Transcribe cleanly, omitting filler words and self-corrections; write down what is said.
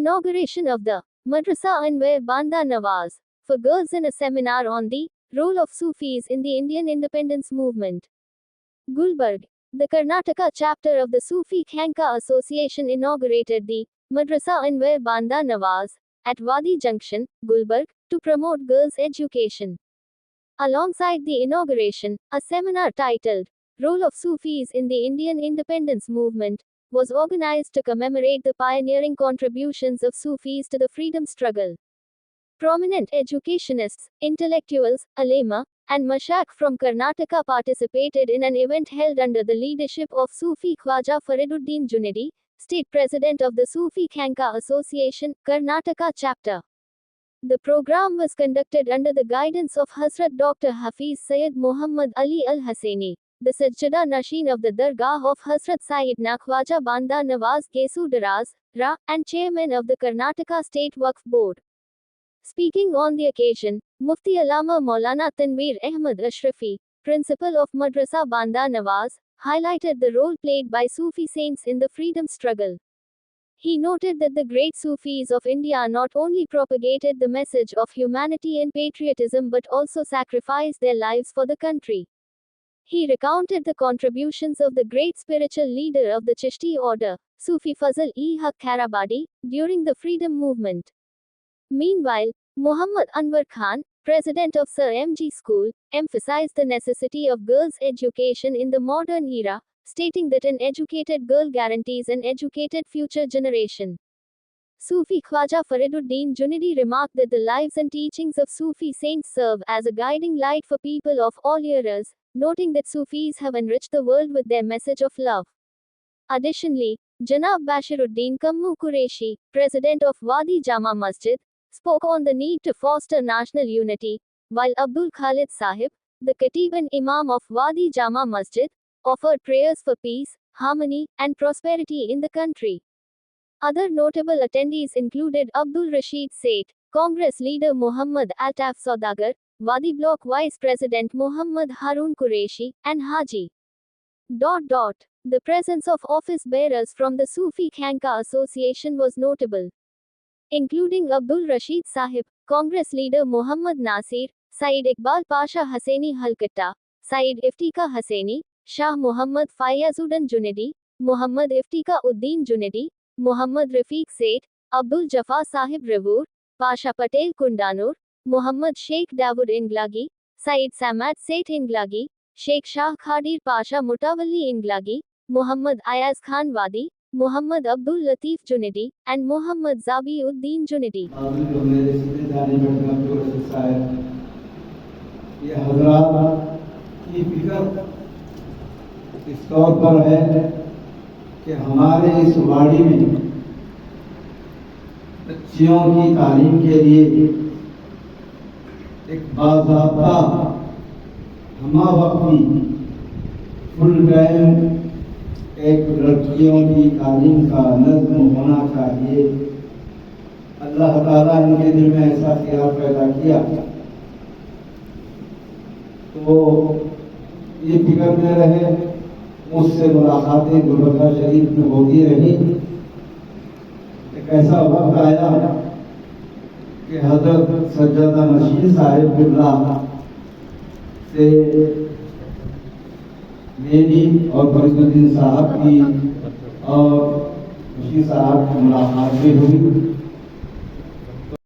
inauguration of the Madrasa Anwar Banda Nawaz for girls in a seminar on the role of Sufis in the Indian independence movement. Gulbarg. The Karnataka chapter of the Sufi Khanka Association inaugurated the Madrasa Anwar Banda Nawaz at Wadi Junction, Gulbarg, to promote girls' education. Alongside the inauguration, a seminar titled Role of Sufis in the Indian Independence Movement was organized to commemorate the pioneering contributions of Sufis to the freedom struggle. Prominent educationists, intellectuals, ulema, and mashayikh from Karnataka participated in an event held under the leadership of Sufi Khwaja Fariduddin Junaidi, State President of the Sufi Khanka Association, Karnataka Chapter. The program was conducted under the guidance of Hazrat Dr. Hafiz Sayyid Muhammad Ali Al-Hussaini, the Sajjada Nashin of the Dargah of Hazrat Sayyidna Khwaja Banda Nawaz Kesu Daraz, Ra, and Chairman of the Karnataka State Waqf Board. Speaking on the occasion, Mufti Allama Maulana Tanveer Ahmad Ashrafi, Principal of Madrasa Banda Nawaz, highlighted the role played by Sufi saints in the freedom struggle. He noted that the great Sufis of India not only propagated the message of humanity and patriotism but also sacrificed their lives for the country. He recounted the contributions of the great spiritual leader of the Chishti order, Sufi Fazl-e-Haq Kharabadi, during the freedom movement. Meanwhile, Muhammad Anwar Khan, president of Sir M.G. School, emphasized the necessity of girls' education in the modern era, stating that an educated girl guarantees an educated future generation. Sufi Khwaja Fariduddin Junaidi remarked that the lives and teachings of Sufi saints serve as a guiding light for people of all eras, noting that Sufis have enriched the world with their message of love. Additionally, Janab Bashiruddin Kammu Qureshi, president of Wadi Jama Masjid, spoke on the need to foster national unity, while Abdul Khalid Sahib, the Khatib and Imam of Wadi Jama Masjid, offered prayers for peace, harmony, and prosperity in the country. Other notable attendees included Abdul Rashid Seth, Congress leader Muhammad Altaf Saudagar, Wadi Bloc Vice President Muhammad Harun Qureshi, and Haji. The presence of office bearers from the Sufi Khanka Association was notable, including Abdul Rashid Sahib, Congress leader Muhammad Nasir, Said Iqbal Pasha Hussaini Halkatta, Said Iftika Hussaini, Shah Muhammad Fayazuddin Junaidi, Muhammad Iftika Uddin Junaidi, Muhammad Rafiq Seth, Abdul Jafar Sahib Ravur, Pasha Patel Kundanur, Muhammad Sheikh Dawood Inglagi, Said Samad Seth Inglagi, Sheikh Shah Khadir Pasha Mutawalli Inglagi, Muhammad Ayaz Khan Wadi, Muhammad Abdul Latif Junaidi, and Muhammad Zabi Uddin Junaidi. اس طور پر ہے کہ ہمارے اس واڑی میں بچیوں کی تعلیم کے لیے ایک باضابطہ ہمہ وقتی فل ٹائم ایک لڑکیوں کی تعلیم کا نظم ہونا چاہیے. اللہ تعالیٰ ان کے دل میں ایسا خیال پیدا کیا تو یہ فکر میں رہے. مجھ سے ملاقاتیں گلبرگہ شریف میں ہوتی رہی. ایک ایسا وقت آیا کہ حضرت سجادہ نشین صاحب قبلہ سے میری اور فرید الدین صاحب کی اور نشین صاحب کی ملاقات بھی ہوئی.